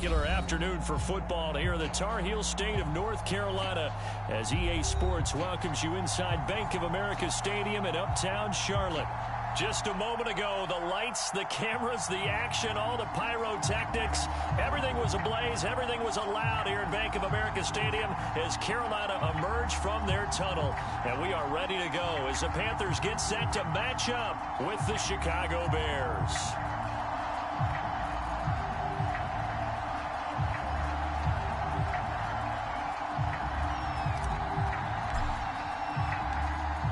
spectacular afternoon for football here in the Tar Heel state of North Carolina as EA Sports welcomes you inside Bank of America Stadium in uptown Charlotte. Just a moment ago, the lights, the cameras, the action, all the pyrotechnics, everything was ablaze, everything was allowed here in Bank of America Stadium as Carolina emerged from their tunnel. And we are ready to go as the Panthers get set to match up with the Chicago Bears.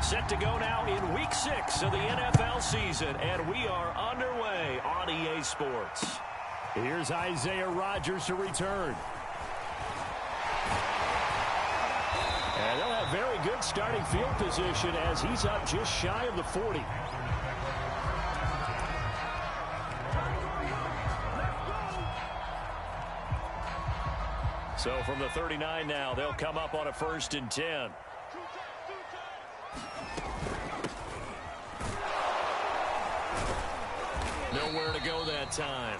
Set to go now in Week 6 of the NFL season, and we are underway on EA Sports. Here's Isaiah Rodgers to return. And they'll have very good starting field position as he's up just shy of the 40. So from the 39 now, they'll come up on a 1st and 10. Nowhere to go that time.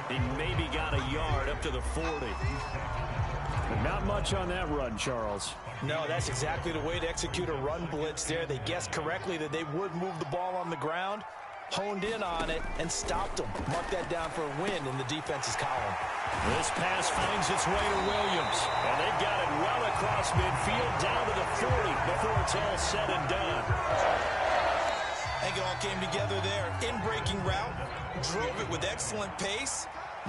He maybe got a yard up to the 40. But not much on that run, Charles. No, that's exactly the way to execute a run blitz there. They guessed correctly that they would move the ball on the ground, honed in on it, and stopped them. Mark that down for a win in the defense's column. This pass finds its way to Williams, and they've got it well across midfield down to the 40 before it's all said and done. I think it all came together there. In-breaking route, drove it with excellent pace.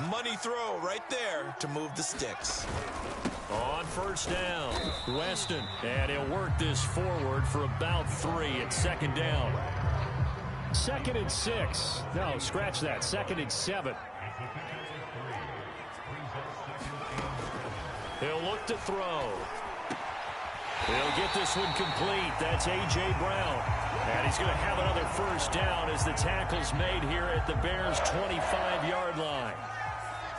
Money throw right there to move the sticks. On 1st down, Weston, and he'll work this forward for about 3 at 2nd down. 2nd and 6. No, scratch that. 2nd and 7. He'll look to throw. He'll get this one complete. That's A.J. Brown. And he's going to have another 1st down as the tackle's made here at the Bears' 25-yard line.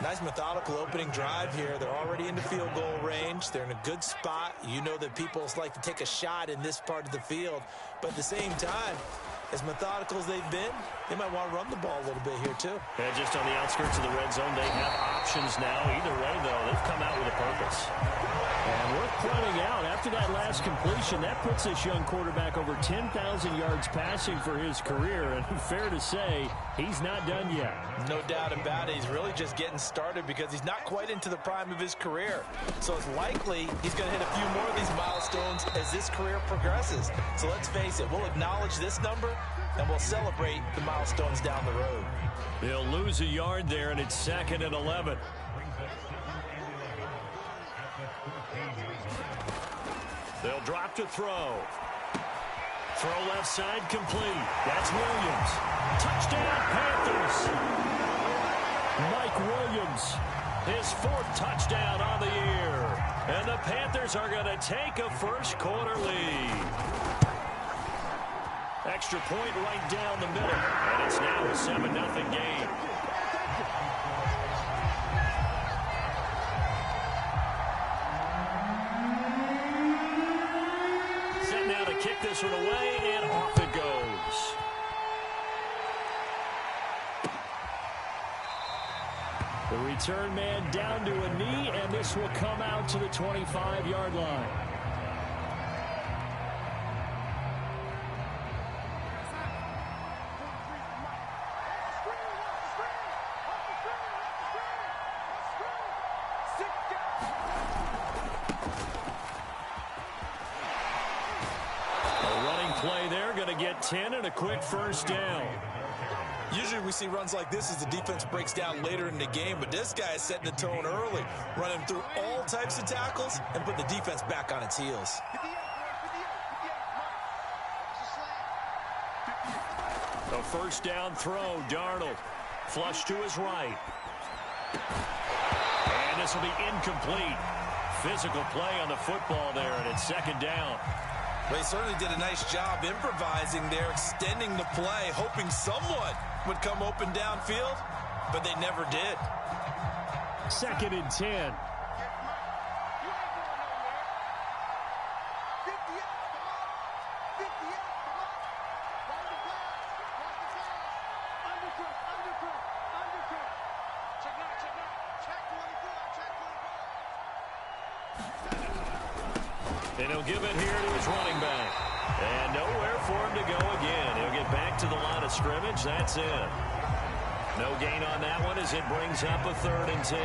Nice methodical opening drive here. They're already into field goal range. They're in a good spot. You know that people like to take a shot in this part of the field. But at the same time, as methodical as they've been, they might want to run the ball a little bit here too. And just on the outskirts of the red zone, they have options now. Either way, though, they've come out with a purpose. And worth pointing out, after that last completion, that puts this young quarterback over 10,000 yards passing for his career. And fair to say, he's not done yet. No doubt about it. He's really just getting started because he's not quite into the prime of his career. So it's likely he's going to hit a few more of these milestones as this career progresses. So let's face it, we'll acknowledge this number and we'll celebrate the milestones down the road. They'll lose a yard there, and it's 2nd and 11. They'll drop to throw. Throw left side complete. That's Williams. Touchdown, Panthers. Mike Williams, his 4th touchdown on the year. And the Panthers are going to take a 1st quarter lead. Extra point right down the middle. And it's now a 7-0 game. Kick this one away, and off it goes. The return man down to a knee, and this will come out to the 25-yard line. Play there, going to get 10 and a quick 1st down. Usually we see runs like this as the defense breaks down later in the game, but this guy is setting the tone early, running through all types of tackles and putting the defense back on its heels. A 1st down throw, Darnold. Flush to his right. And this will be incomplete. Physical play on the football there, and it's 2nd down. They certainly did a nice job improvising there, extending the play, hoping someone would come open downfield, but they never did. 2nd and 10. Check 24. And he'll give it here to his running back. And nowhere for him to go again. He'll get back to the line of scrimmage. That's it. No gain on that one as it brings up a 3rd and 10.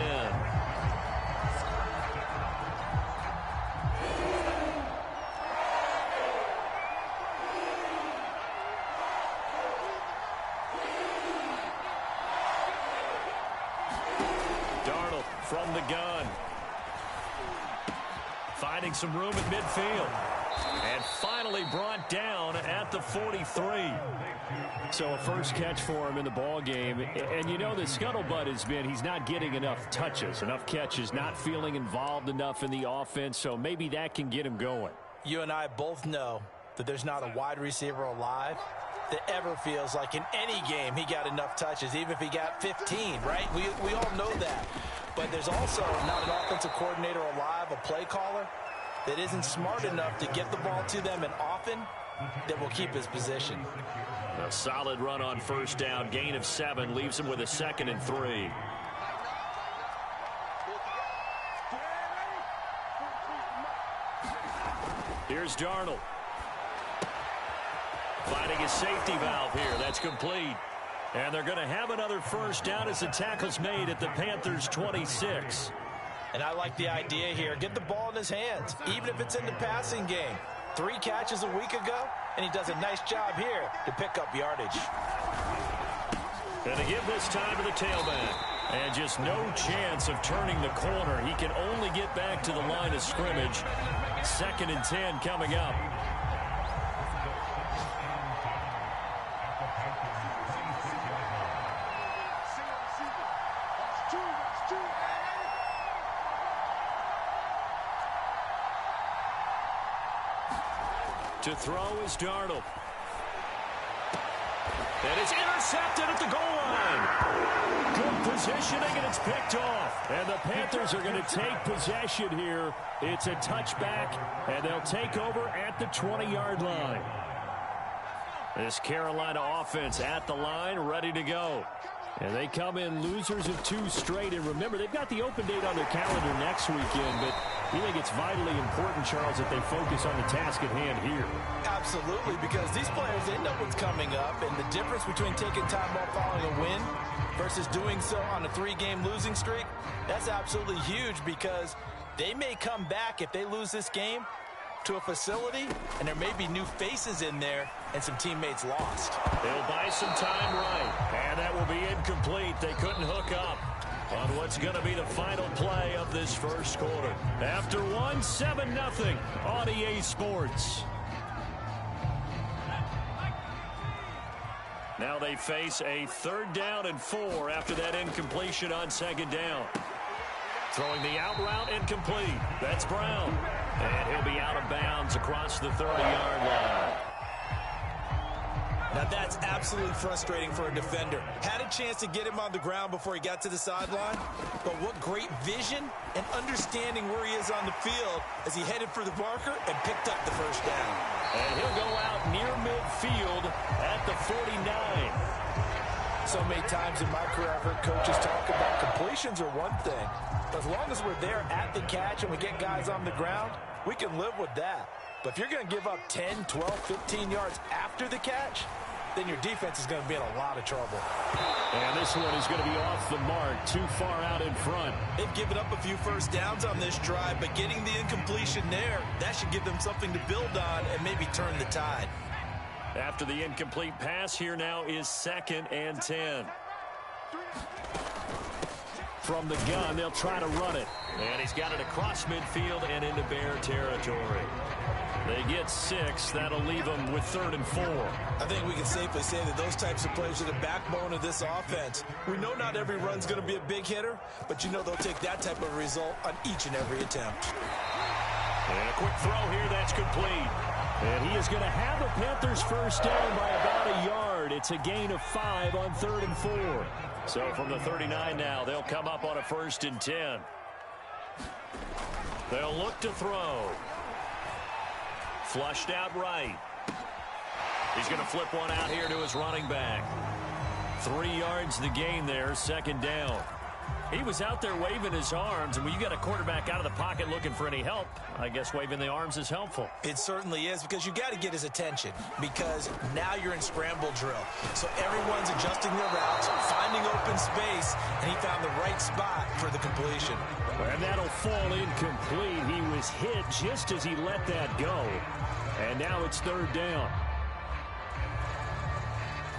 Darnold from the gun. Finding some room at midfield. And finally brought down at the 43. So a first catch for him in the ball game. And you know the scuttlebutt has been he's not getting enough touches, enough catches, not feeling involved enough in the offense. So maybe that can get him going. You and I both know that there's not a wide receiver alive that ever feels like in any game he got enough touches, even if he got 15, right? We all know that. But there's also not an offensive coordinator alive, a play caller, that isn't smart enough to get the ball to them and often that will keep his position. A solid run on first down. Gain of 7 leaves him with a 2nd and 3. Here's Darnold. Finding his safety valve here. That's complete. And they're going to have another first down as the tackle's made at the Panthers' 26. And I like the idea here. Get the ball in his hands, even if it's in the passing game. 3 catches a week ago, and he does a nice job here to pick up yardage. And to give this time to the tailback. And just no chance of turning the corner. He can only get back to the line of scrimmage. 2nd and 10 coming up. To throw is Darnold. And it's intercepted at the goal line. Good positioning, and it's picked off. And the Panthers are going to take possession here. It's a touchback, and they'll take over at the 20-yard line. This Carolina offense at the line, ready to go. And they come in losers of 2 straight. And remember, they've got the open date on their calendar next weekend, but you think it's vitally important, Charles, that they focus on the task at hand here? Absolutely, because these players, they know what's coming up, and the difference between taking time off following a win versus doing so on a 3-game losing streak, that's absolutely huge because they may come back if they lose this game to a facility, and there may be new faces in there and some teammates lost. They'll buy some time right, and that will be incomplete. They couldn't hook up on what's going to be the final play of this first quarter. After 7-0 on EA Sports. Now they face a 3rd down and 4 after that incompletion on 2nd down. Throwing the out route, incomplete. That's Brown. And he'll be out of bounds across the 30-yard line. Now that's absolutely frustrating for a defender. Had a chance to get him on the ground before he got to the sideline, but what great vision and understanding where he is on the field as he headed for the marker and picked up the first down. And he'll go out near midfield at the 49. So many times in my career I've heard coaches talk about completions are one thing, but as long as we're there at the catch and we get guys on the ground, we can live with that. But if you're going to give up 10, 12, 15 yards after the catch, then your defense is going to be in a lot of trouble. And this one is going to be off the mark, too far out in front. They've given up a few first downs on this drive, but getting the incompletion there, that should give them something to build on and maybe turn the tide. After the incomplete pass, here now is 2nd and 10. From the gun, they'll try to run it. And he's got it across midfield and into Bear territory. They get 6. That'll leave them with 3rd and 4. I think we can safely say that those types of plays are the backbone of this offense. We know not every run's going to be a big hitter, but you know they'll take that type of result on each and every attempt. And a quick throw here, that's complete. And he is going to have the Panthers first down by about a yard. It's a gain of 5 on 3rd and 4. So from the 39 now, they'll come up on a 1st and 10. They'll look to throw. Flushed out right. He's going to flip one out here to his running back. 3 yards the gain there, 2nd down. He was out there waving his arms, and when you got a quarterback out of the pocket looking for any help, I guess waving the arms is helpful. It certainly is, because you got to get his attention, because now you're in scramble drill. So everyone's adjusting their routes, finding open space, and he found the right spot for the completion. And that'll fall incomplete. He was hit just as he let that go. And now it's third down.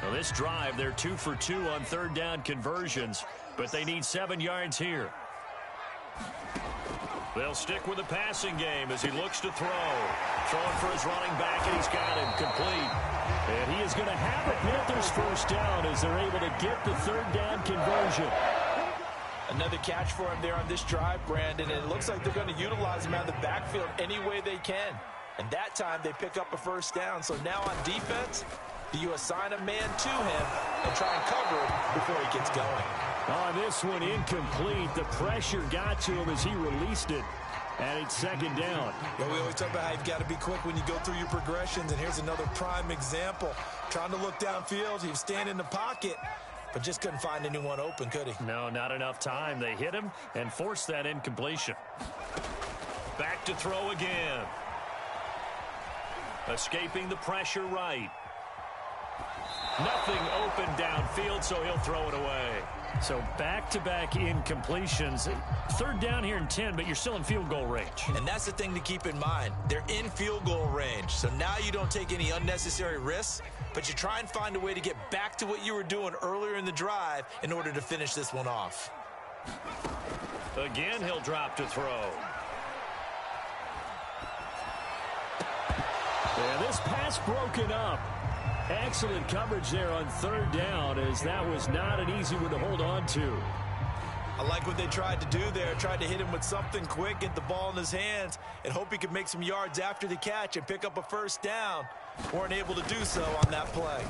Well, this drive, they're 2 for 2 on third down conversions, but they need 7 yards here. They'll stick with the passing game as he looks to throw. Throwing for his running back, and he's got him complete. And he is going to have a Panthers first down as they're able to get the third down conversion. Another catch for him there on this drive, Brandon, and it looks like they're going to utilize him out of the backfield any way they can. And that time they pick up a first down. So now on defense, do you assign a man to him and try and cover him before he gets going? On this one, incomplete. The pressure got to him as he released it. And it's second down. Yeah, we always talk about how you've got to be quick when you go through your progressions. And here's another prime example. Trying to look downfield. He was standing in the pocket, but just couldn't find anyone open, could he? No, not enough time. They hit him and forced that incompletion. Back to throw again. Escaping the pressure right. Nothing open downfield, so he'll throw it away. So back-to-back incompletions. Third down here in 10, but you're still in field goal range. And that's the thing to keep in mind. They're in field goal range. So now you don't take any unnecessary risks, but you try and find a way to get back to what you were doing earlier in the drive in order to finish this one off. Again, he'll drop to throw. And this pass broken up. Excellent coverage there on third down, as that was not an easy one to hold on to. I like what they tried to do there. Tried to hit him with something quick, get the ball in his hands, and hope he could make some yards after the catch and pick up a first down. Weren't able to do so on that play.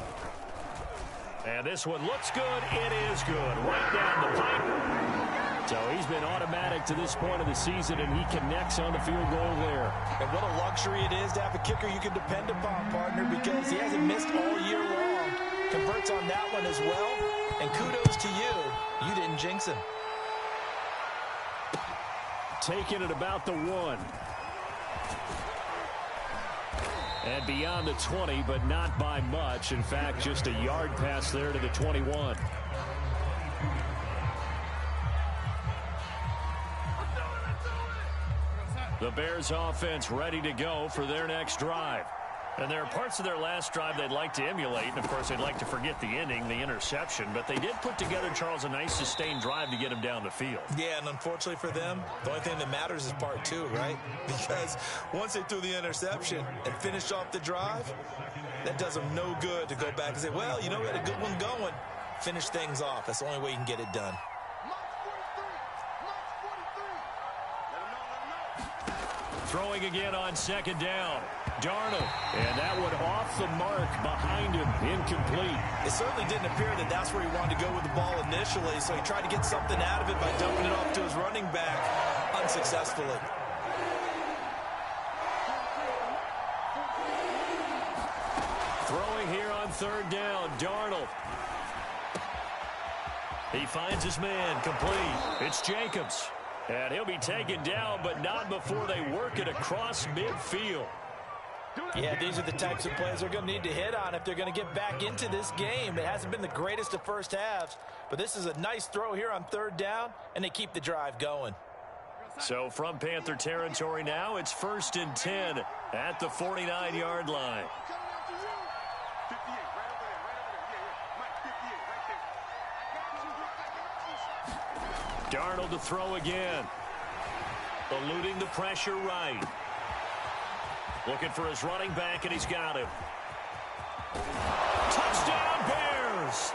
And this one looks good. It is good. Right down the pipe. So he's been automatic to this point of the season, and he connects on the field goal there. And what a luxury it is to have a kicker you can depend upon, partner, because he hasn't missed all year long. Converts on that one as well. And kudos to you. You didn't jinx him. Taking it about the 1. And beyond the 20, but not by much. In fact, just a yard pass there to the 21. The Bears offense ready to go for their next drive. And there are parts of their last drive they'd like to emulate. And, of course, they'd like to forget the ending, the interception. But they did put together, Charles, a nice sustained drive to get him down the field. Yeah, and unfortunately for them, the only thing that matters is part 2, right? Because once they threw the interception and finished off the drive, that does them no good to go back and say, well, you know, we had a good one going. Finish things off. That's the only way you can get it done. Throwing again on second down. Darnold. And that one off the mark behind him. Incomplete. It certainly didn't appear that that's where he wanted to go with the ball initially, so he tried to get something out of it by dumping it off to his running back unsuccessfully. Throwing here on third down. Darnold. He finds his man complete. It's Jacobs. And he'll be taken down, but not before they work it across midfield. Yeah, these are the types of plays they're going to need to hit on if they're going to get back into this game. It hasn't been the greatest of first halves, but this is a nice throw here on third down, and they keep the drive going. So from Panther territory now, it's 1st and 10 at the 49-yard line. Darnold to throw again. Eluding the pressure right. Looking for his running back, and he's got him. Touchdown, Bears!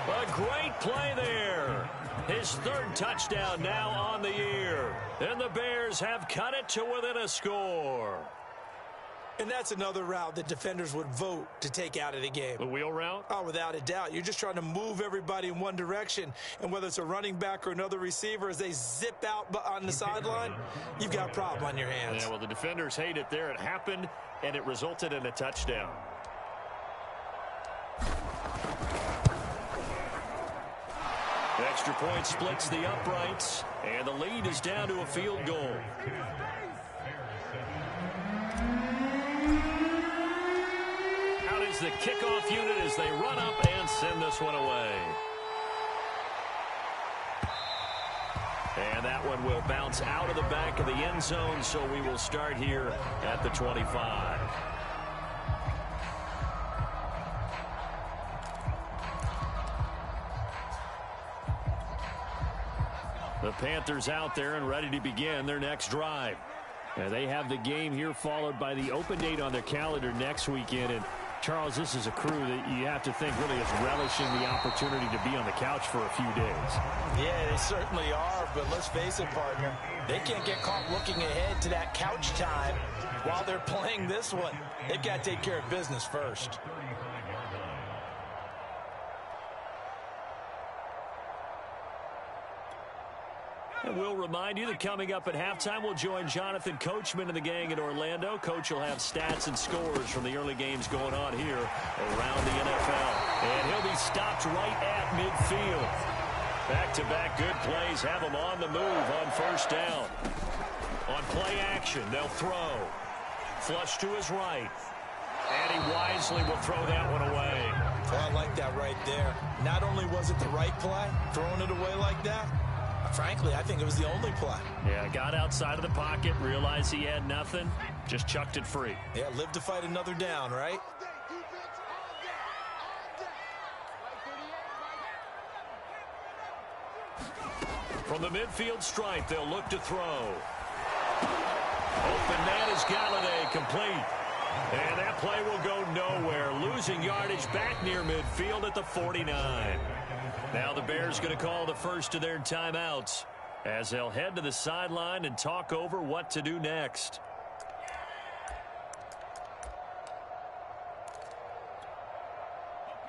A great play there. His 3rd touchdown now on the year. And the Bears have cut it to within a score. And that's another route that defenders would vote to take out of the game. The wheel route? Oh, without a doubt. You're just trying to move everybody in one direction. And whether it's a running back or another receiver, as they zip out on the sideline, you've got a problem on your hands. Yeah, well, the defenders hate it there. It happened, and it resulted in a touchdown. Extra point splits the uprights, and the lead is down to a field goal. Out is the kickoff unit as they run up and send this one away. And that one will bounce out of the back of the end zone, so we will start here at the 25. The Panthers out there and ready to begin their next drive. And they have the game here followed by the open date on their calendar next weekend. And Charles, this is a crew that you have to think really is relishing the opportunity to be on the couch for a few days. Yeah, they certainly are, but let's face it, partner. They can't get caught looking ahead to that couch time while they're playing this one. They've got to take care of business first. And we'll remind you that coming up at halftime, we'll join Jonathan Coachman and the gang in Orlando. Coach will have stats and scores from the early games going on here around the NFL. And he'll be stopped right at midfield. Back-to-back good plays have him on the move on first down. On play action, they'll throw. Flush to his right. And he wisely will throw that one away. Well, I like that right there. Not only was it the right play, throwing it away like that, frankly, I think it was the only play. Yeah, got outside of the pocket, realized he had nothing, just chucked it free. Yeah, live to fight another down, right? From the midfield stripe, they'll look to throw. Open man is Galladay, complete. And that play will go nowhere. Losing yardage back near midfield at the 49. Now the Bears going to call the first of their timeouts as they'll head to the sideline and talk over what to do next.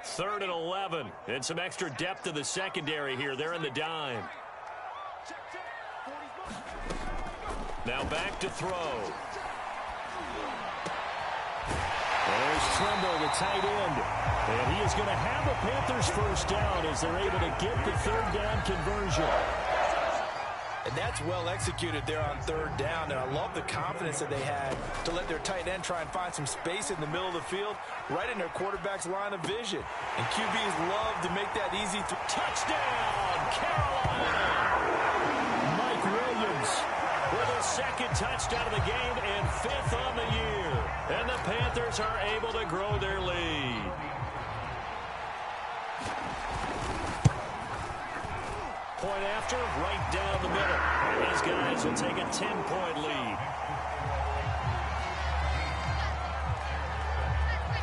Third and 11. And some extra depth to the secondary here. They're in the dime. Now back to throw. There's Tremble, the tight end. And he is going to have a Panthers first down as they're able to get the third down conversion. And that's well executed there on third down. And I love the confidence that they had to let their tight end try and find some space in the middle of the field, right in their quarterback's line of vision. And QBs love to make that easy. Touchdown, Carolina! Mike Williams with his second touchdown of the game and fifth on the year. And the Panthers are able to grow their lead. Point after, right down the middle. And these guys will take a 10-point lead.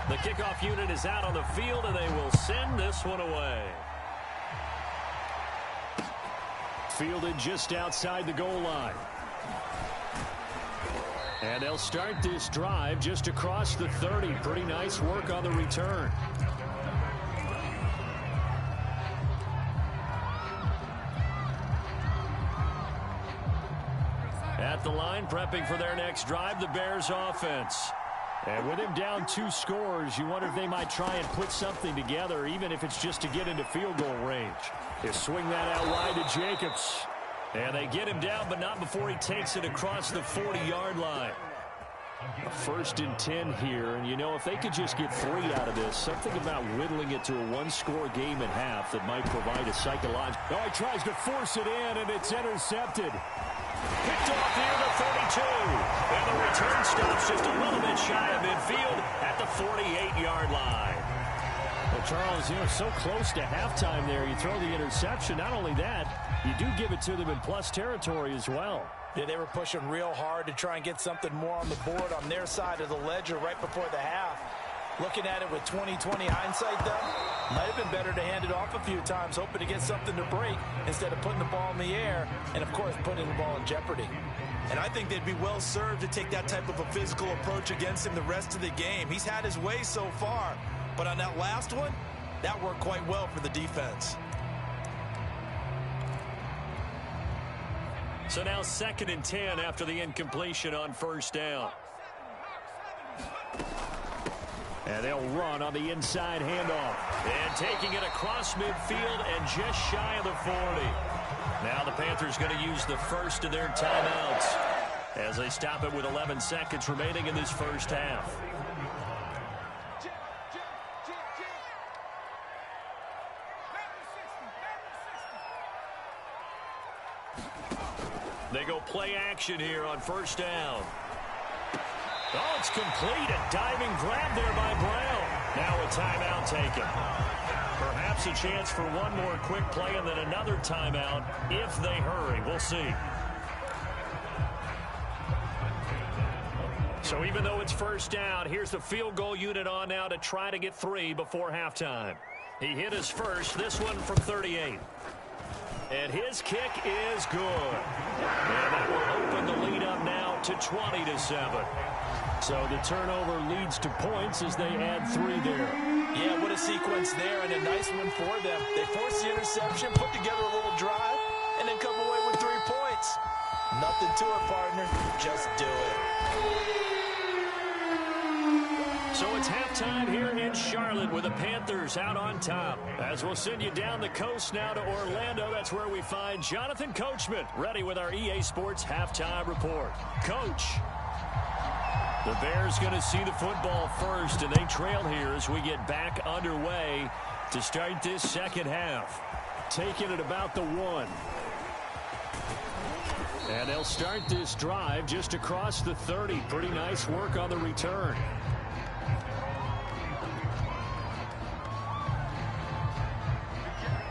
The kickoff unit is out on the field, and they will send this one away. Fielded just outside the goal line. And they'll start this drive just across the 30. Pretty nice work on the return. At the line, prepping for their next drive, the Bears offense. And with him down 2 scores, you wonder if they might try and put something together, even if it's just to get into field goal range. They swing that out wide to Jacobs. And they get him down, but not before he takes it across the 40-yard line. A 1st and 10 here, and you know, if they could just get 3 out of this, something about whittling it to a 1-score game at half that might provide a psychological. Oh, he tries to force it in, and it's intercepted. Picked off near the 32. And the return stops just a little bit shy of midfield at the 48-yard line. Well, Charles, you're so close to halftime there. You throw the interception. Not only that, you do give it to them in plus territory as well. Yeah, they were pushing real hard to try and get something more on the board on their side of the ledger right before the half. Looking at it with 20/20 hindsight, though, might have been better to hand it off a few times, hoping to get something to break instead of putting the ball in the air and, of course, putting the ball in jeopardy. And I think they'd be well served to take that type of a physical approach against him the rest of the game. He's had his way so far, but on that last one, that worked quite well for the defense. So now 2nd and 10 after the incompletion on first down. And they'll run on the inside handoff. And taking it across midfield and just shy of the 40. Now the Panthers going to use the first of their timeouts as they stop it with 11 seconds remaining in this first half. They go play action here on first down. Oh, it's complete. A diving grab there by Brown. Now a timeout taken. Perhaps a chance for one more quick play and then another timeout if they hurry. We'll see. So even though it's first down, here's the field goal unit on now to try to get 3 before halftime. He hit his first, this one from 38. And his kick is good. And that will open the lead up now to 20-7. So the turnover leads to points as they add 3 there. Yeah, what a sequence there, and a nice one for them. They force the interception, put together a little drive, and then come away with 3 points. Nothing to it, partner. Just do it. So it's halftime here in Charlotte with the Panthers out on top. As we'll send you down the coast now to Orlando, that's where we find Jonathan Coachman, ready with our EA Sports halftime report. Coach. The Bears going to see the football first, and they trail here as we get back underway to start this second half. Taking it about the 1. And they'll start this drive just across the 30. Pretty nice work on the return.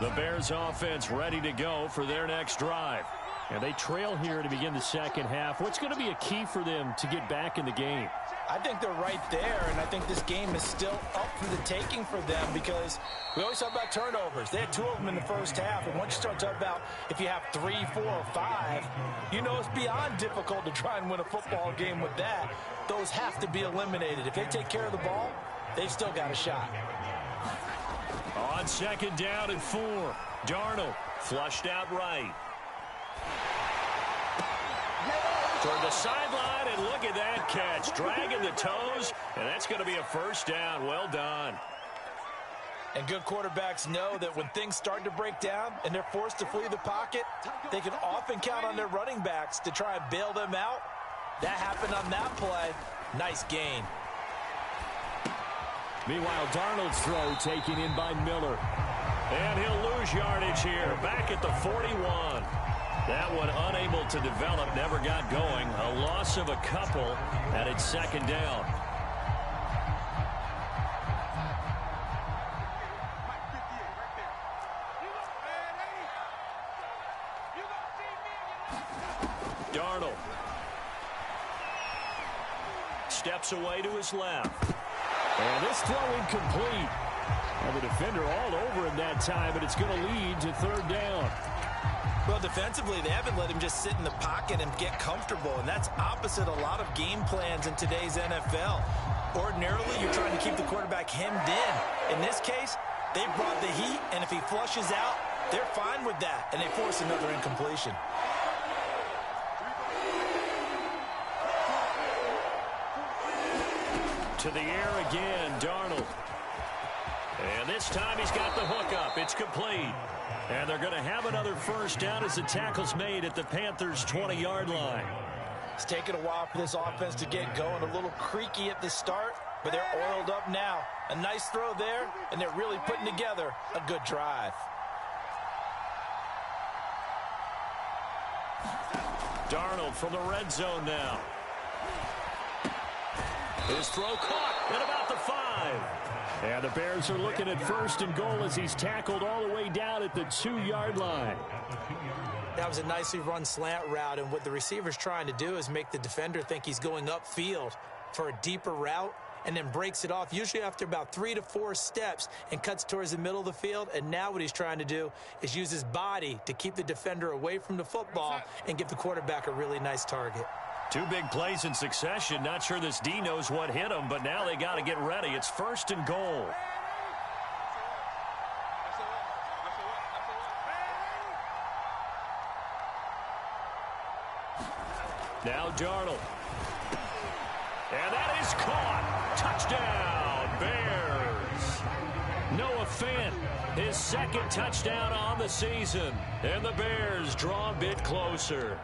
The Bears offense ready to go for their next drive. And they trail here to begin the second half. What's going to be a key for them to get back in the game? I think they're right there, and I think this game is still up for the taking for them because we always talk about turnovers. They had 2 of them in the first half, and once you start talking about if you have 3, 4, or 5, you know it's beyond difficult to try and win a football game with that. Those have to be eliminated. If they take care of the ball, they've still got a shot. On second down and 4, Darnold flushed out right. Toward the sideline, and look at that catch. Dragging the toes, and that's going to be a first down. Well done. And good quarterbacks know that when things start to break down and they're forced to flee the pocket, they can often count on their running backs to try and bail them out. That happened on that play. Nice gain. Meanwhile, Darnold's throw taken in by Miller. And he'll lose yardage here. Back at the 41. That one unable to develop, never got going. A loss of a couple, and it's second down. Darnold steps away to his left. And this throw incomplete. And the defender all over him that time, but it's going to lead to third down. Well, defensively, they haven't let him just sit in the pocket and get comfortable, and that's opposite a lot of game plans in today's NFL. Ordinarily, you're trying to keep the quarterback hemmed in. In this case, they brought the heat, and if he flushes out, they're fine with that, and they force another incompletion. To the air again, Darnold. And this time he's got the hook up. It's complete. And they're going to have another first down as the tackle's made at the Panthers' 20-yard line. It's taken a while for this offense to get going. A little creaky at the start, but they're oiled up now. A nice throw there, and they're really putting together a good drive. Darnold from the red zone now. His throw caught at about the 5. And the Bears are looking at first and goal as he's tackled all the way down at the 2-yard line. That was a nicely run slant route, and what the receiver's trying to do is make the defender think he's going upfield for a deeper route and then breaks it off, usually after about 3 to 4 steps, and cuts towards the middle of the field. And now what he's trying to do is use his body to keep the defender away from the football and give the quarterback a really nice target. 2 big plays in succession. Not sure this D knows what hit him, but now they got to get ready. It's first and goal. Now Darnold. And that is caught. Touchdown, Bears. Noah Fant, his second touchdown on the season. And the Bears draw a bit closer.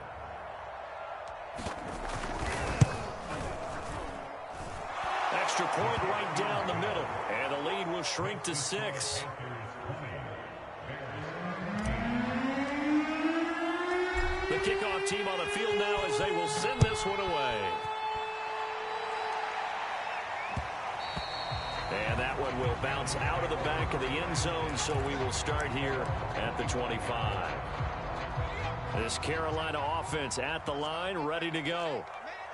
Extra point right down the middle. And the lead will shrink to 6. The kickoff team on the field now as they will send this one away. And that one will bounce out of the back of the end zone, so we will start here at the 25. This Carolina offense at the line, ready to go.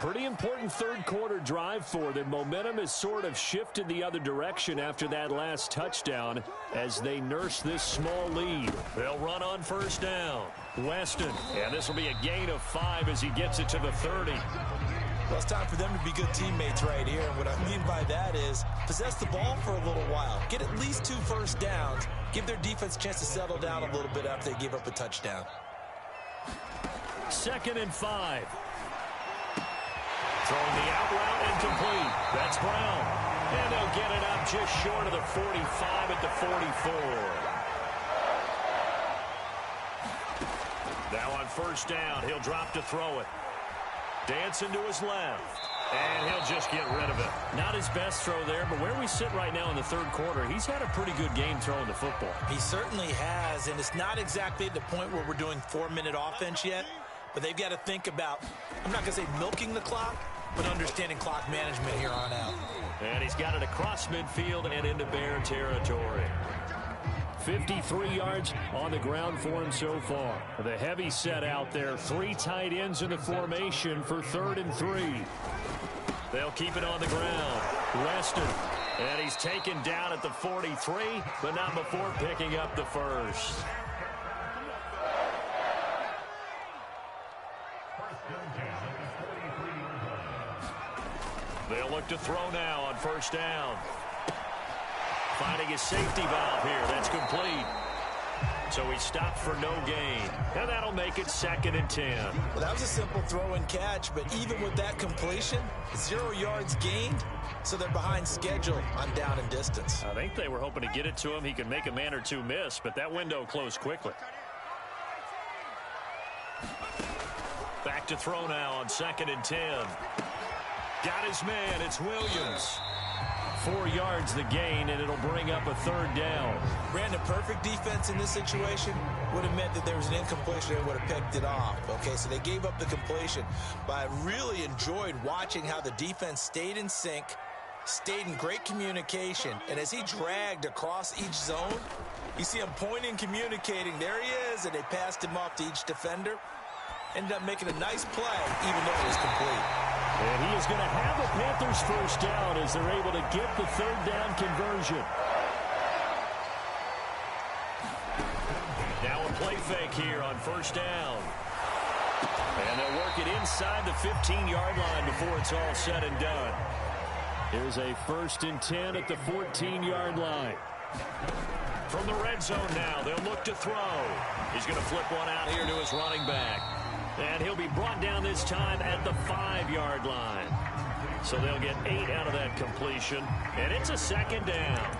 Pretty important third quarter drive for them. Momentum has sort of shifted the other direction after that last touchdown as they nurse this small lead. They'll run on first down. Weston, and this will be a gain of 5 as he gets it to the 30. Well, it's time for them to be good teammates right here. And what I mean by that is possess the ball for a little while. Get at least 2 first downs. Give their defense a chance to settle down a little bit after they give up a touchdown. 2nd and 5. Throwing the out route incomplete. That's Brown. And they'll get it up just short of the 45 at the 44. Now on first down, he'll drop to throw it. Dancing to his left. And he'll just get rid of it. Not his best throw there, but where we sit right now in the third quarter, he's had a pretty good game throwing the football. He certainly has, and it's not exactly at the point where we're doing 4-minute offense yet, but they've got to think about, I'm not going to say milking the clock, but understanding clock management here on out. And he's got it across midfield and into Bear territory. 53 yards on the ground for him so far. The heavy set out there. 3 tight ends in the formation for 3rd and 3. They'll keep it on the ground. Weston. And he's taken down at the 43, but not before picking up the first. They'll look to throw now on first down. Finding his safety valve here. That's complete. So he stopped for no gain. And that'll make it 2nd and 10. Well, that was a simple throw and catch, but even with that completion, 0 yards gained, so they're behind schedule on down and distance. I think they were hoping to get it to him. He could make a man or two miss, but that window closed quickly. Back to throw now on 2nd and 10. Got his man. It's Williams. 4 yards the gain, and it'll bring up a 3rd down. Brandon, perfect defense in this situation would have meant that there was an incompletion and would have picked it off. Okay, so they gave up the completion, but I really enjoyed watching how the defense stayed in sync, stayed in great communication, and as he dragged across each zone, you see him pointing, communicating. There he is, and they passed him off to each defender. Ended up making a nice play, even though it was complete. And he is going to have a Panthers first down as they're able to get the 3rd down conversion. Now a play fake here on first down. And they'll work it inside the 15-yard line before it's all said and done. Here's a 1st and 10 at the 14-yard line. From the red zone now, they'll look to throw. He's going to flip one out here to his running back. And he'll be brought down this time at the 5-yard line. So they'll get 8 out of that completion. And it's a 2nd down.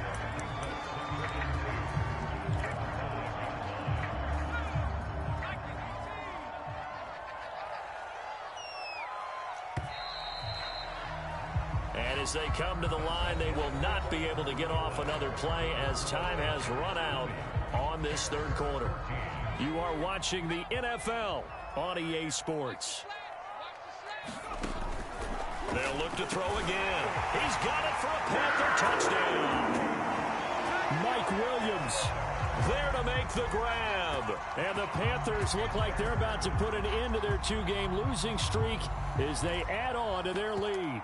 And as they come to the line, they will not be able to get off another play as time has run out on this 3rd quarter. You are watching the NFL on EA Sports. They'll look to throw again. He's got it for a Panther touchdown. Mike Williams there to make the grab. And the Panthers look like they're about to put an end to their 2-game losing streak as they add on to their lead.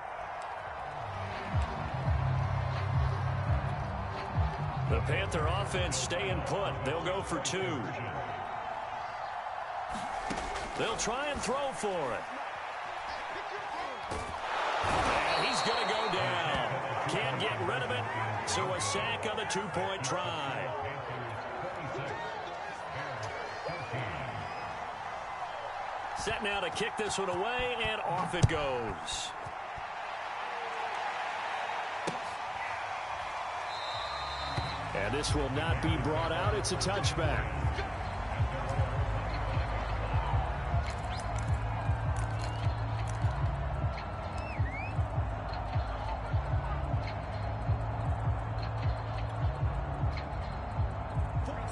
The Panther offense staying put. They'll go for 2. They'll try and throw for it. And he's going to go down. Can't get rid of it, so a sack on the 2-point try. Set now to kick this one away, and off it goes. And this will not be brought out. It's a touchback.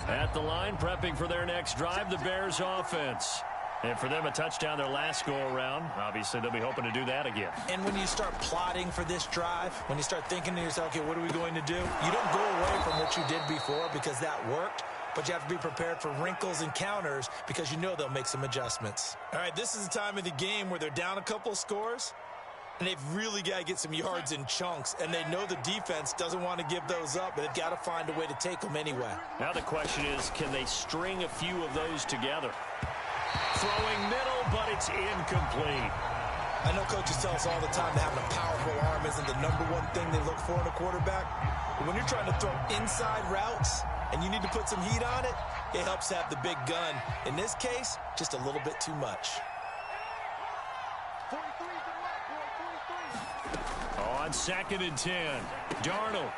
At the line, prepping for their next drive, the Bears offense. And for them, a touchdown their last go-around. Obviously, they'll be hoping to do that again. And when you start plotting for this drive, when you start thinking to yourself, okay, what are we going to do? You don't go away from what you did before because that worked, but you have to be prepared for wrinkles and counters because you know they'll make some adjustments. All right, this is the time of the game where they're down a couple of scores, and they've really got to get some yards in chunks, and they know the defense doesn't want to give those up, but they've got to find a way to take them anyway. Now the question is, can they string a few of those together? Throwing middle, but it's incomplete. I know coaches tell us all the time that having a powerful arm isn't the #1 thing they look for in a quarterback. But when you're trying to throw inside routes and you need to put some heat on it, it helps have the big gun. In this case, just a little bit too much. On 2nd and 10, Darnold.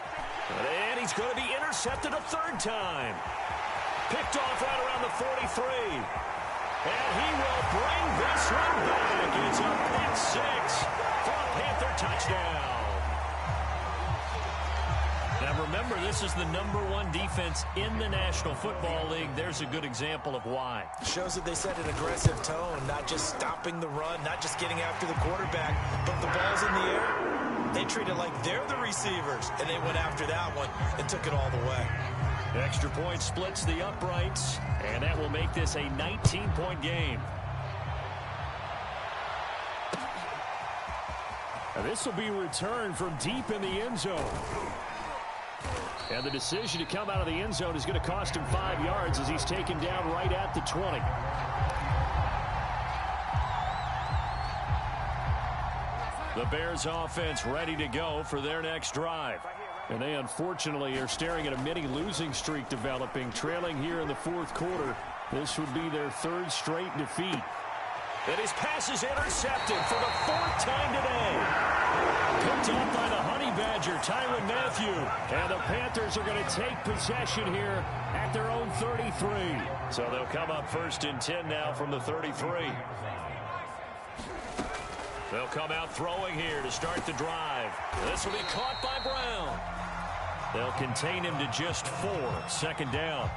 And he's going to be intercepted a third time. Picked off right around the 43. And he will bring this one back. It's a pick six for a Panther touchdown. Now remember, this is the #1 defense in the National Football League. There's a good example of why. Shows that they set an aggressive tone, not just stopping the run, not just getting after the quarterback, but the ball's in the air. They treat it like they're the receivers, and they went after that one and took it all the way. Extra point splits the uprights, and that will make this a 19-point game. Now this will be returned from deep in the end zone. And the decision to come out of the end zone is going to cost him 5 yards as he's taken down right at the 20. The Bears offense ready to go for their next drive. And they unfortunately are staring at a mini losing streak developing, trailing here in the 4th quarter. This would be their 3rd straight defeat. And his pass is intercepted for the 4th time today. Picked up by the Honey Badger, Tyrann Mathieu. And the Panthers are going to take possession here at their own 33. So they'll come up 1st and 10 now from the 33. They'll come out throwing here to start the drive. This will be caught by Brown. They'll contain him to just 4. 2nd down.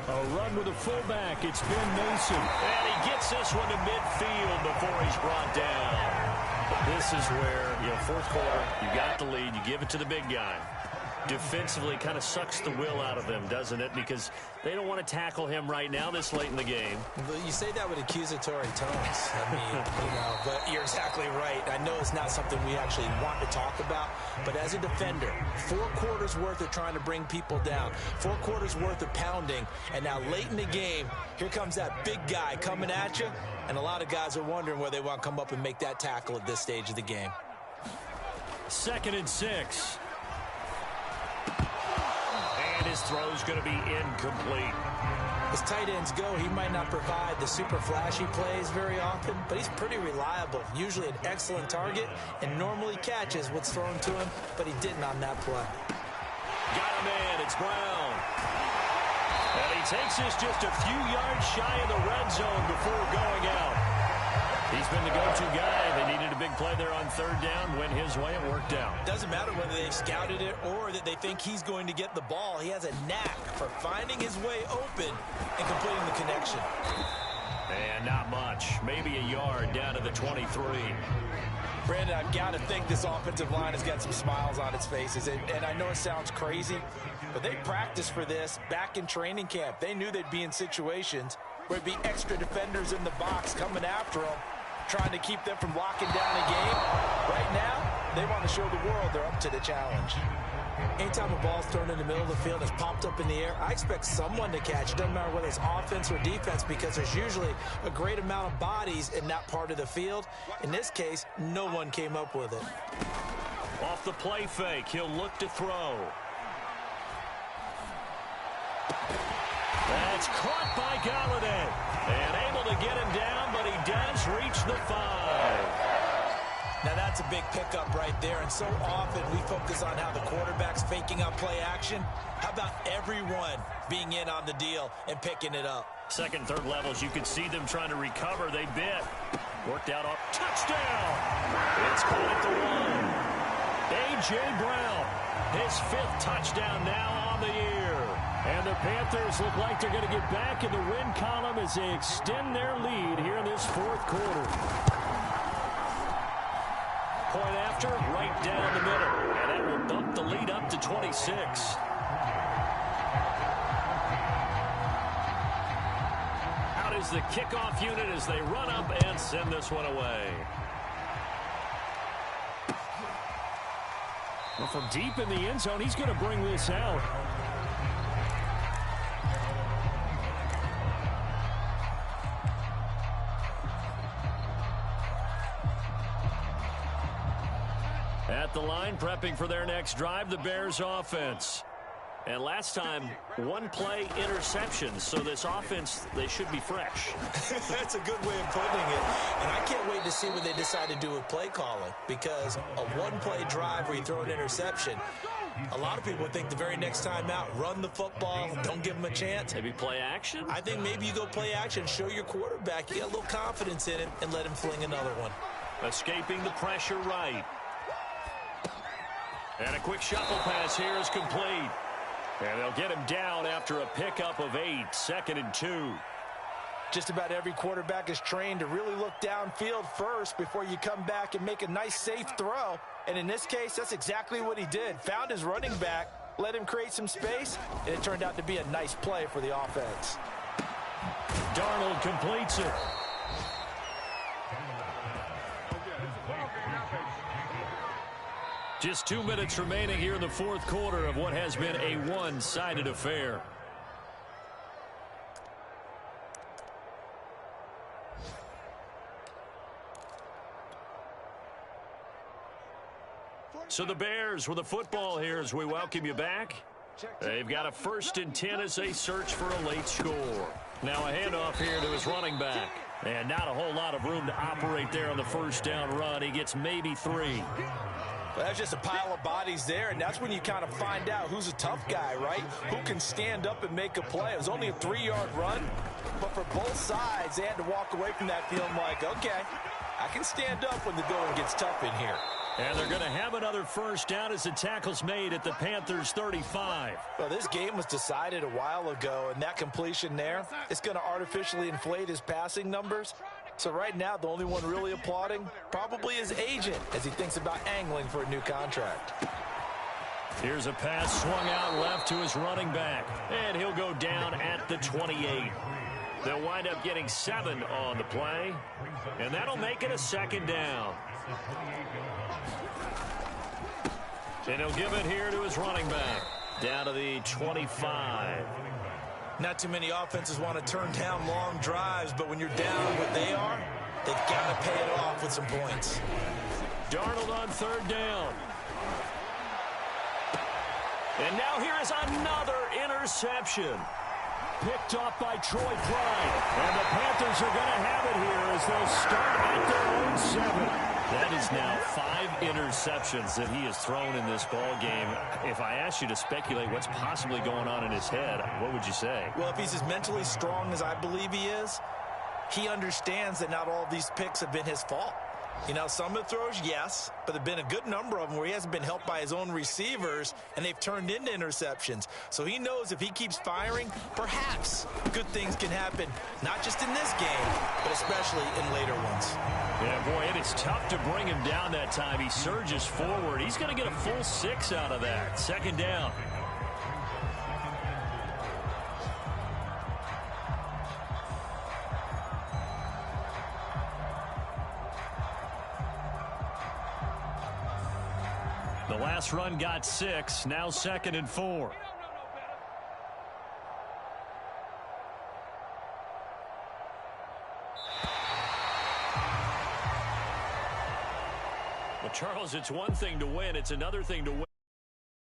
A run with a fullback. It's Ben Mason. And he gets this one to midfield before he's brought down. This is where, 4th quarter, you got the lead. You give it to the big guy. Defensively kind of sucks the will out of them, doesn't it? Because they don't want to tackle him right now this late in the game. But you say that with accusatory tones. I mean, but you're exactly right. I know it's not something we actually want to talk about, but as a defender, 4 quarters worth of trying to bring people down, 4 quarters worth of pounding, and now late in the game, here comes that big guy coming at you, and a lot of guys are wondering where they want to come up and make that tackle at this stage of the game. 2nd and 6. His throw's going to be incomplete. As tight ends go, he might not provide the super flashy plays very often, but he's pretty reliable, usually an excellent target, and normally catches what's thrown to him, but he didn't on that play. Got a man, it's Brown. And he takes this just a few yards shy of the red zone before going out. He's been the go-to guy. They needed a big play there on 3rd down. Went his way, it worked out. Doesn't matter whether they've scouted it or that they think he's going to get the ball. He has a knack for finding his way open and completing the connection. And not much. Maybe a yard down to the 23. Brandon, I've got to think this offensive line has got some smiles on its faces. And I know it sounds crazy, but they practiced for this back in training camp. They knew they'd be in situations where there'd be extra defenders in the box coming after them, trying to keep them from locking down a game. Right now, they want to show the world they're up to the challenge. Anytime a ball's thrown in the middle of the field and is popped up in the air, I expect someone to catch. It doesn't matter whether it's offense or defense, because there's usually a great amount of bodies in that part of the field. In this case, no one came up with it. Off the play fake, he'll look to throw. That's caught by Galladay. And able to get him down, but he does reach the 5. Now that's a big pickup right there, and so often we focus on how the quarterback's faking out play action. How about everyone being in on the deal and picking it up? Second, third levels, you could see them trying to recover. They bit. Worked out off. Touchdown! It's caught at the 1. A.J. Brown, his 5th touchdown now on the year. And the Panthers look like they're going to get back in the win column as they extend their lead here in this 4th quarter. Point after, right down the middle. And that will bump the lead up to 26. Out is the kickoff unit as they run up and send this one away. Well, from deep in the end zone, he's going to bring this out. At the line, prepping for their next drive, the Bears offense. And last time, 1 play interceptions. So this offense, they should be fresh. That's a good way of putting it. And I can't wait to see what they decide to do with play calling. Because a 1-play drive where you throw an interception, a lot of people think the very next time out, run the football, don't give them a chance. Maybe play action? I think maybe you go play action, show your quarterback you got a little confidence in it, and let him fling another one. Escaping the pressure right. And a quick shuffle pass here is complete. And they'll get him down after a pickup of 8, 2nd and 2. Just about every quarterback is trained to really look downfield first before you come back and make a nice, safe throw. And in this case, that's exactly what he did. Found his running back, let him create some space, and it turned out to be a nice play for the offense. Darnold completes it. Just 2 minutes remaining here in the 4th quarter of what has been a one-sided affair. So the Bears with the football here as we welcome you back. They've got a 1st and 10 as they search for a late score. Now a handoff here to his running back. And not a whole lot of room to operate there on the 1st down run. He gets maybe 3. Well, that's just a pile of bodies there, and that's when you kind of find out who's a tough guy, right? Who can stand up and make a play. It was only a 3-yard run, but for both sides, they had to walk away from that feeling like, okay, I can stand up when the going gets tough in here. And they're going to have another 1st down as the tackle's made at the Panthers' 35. Well, this game was decided a while ago, and that completion there, it's going to artificially inflate his passing numbers. So right now, the only one really applauding probably his agent as he thinks about angling for a new contract. Here's a pass swung out left to his running back, and he'll go down at the 28. They'll wind up getting 7 on the play, and that'll make it a 2nd down. And he'll give it here to his running back, down to the 25. Not too many offenses want to turn down long drives, but when you're down what they are, they've got to pay it off with some points. Darnold on 3rd down. And now here is another interception. Picked off by Troy Pride. And the Panthers are going to have it here as they'll start at their own 7. That is now 5 interceptions that he has thrown in this ball game. If I asked you to speculate what's possibly going on in his head, what would you say? Well, if he's as mentally strong as I believe he is, he understands that not all of these picks have been his fault. You know, some of the throws, yes, but there have been a good number of them where he hasn't been helped by his own receivers, and they've turned into interceptions. So he knows if he keeps firing, perhaps good things can happen, not just in this game, but especially in later ones. Yeah, boy, it is tough to bring him down that time. He surges forward. He's going to get a full 6 out of that. 2nd down. The last run got 6, now 2nd and 4. Well, Charles, it's one thing to win. It's another thing to win.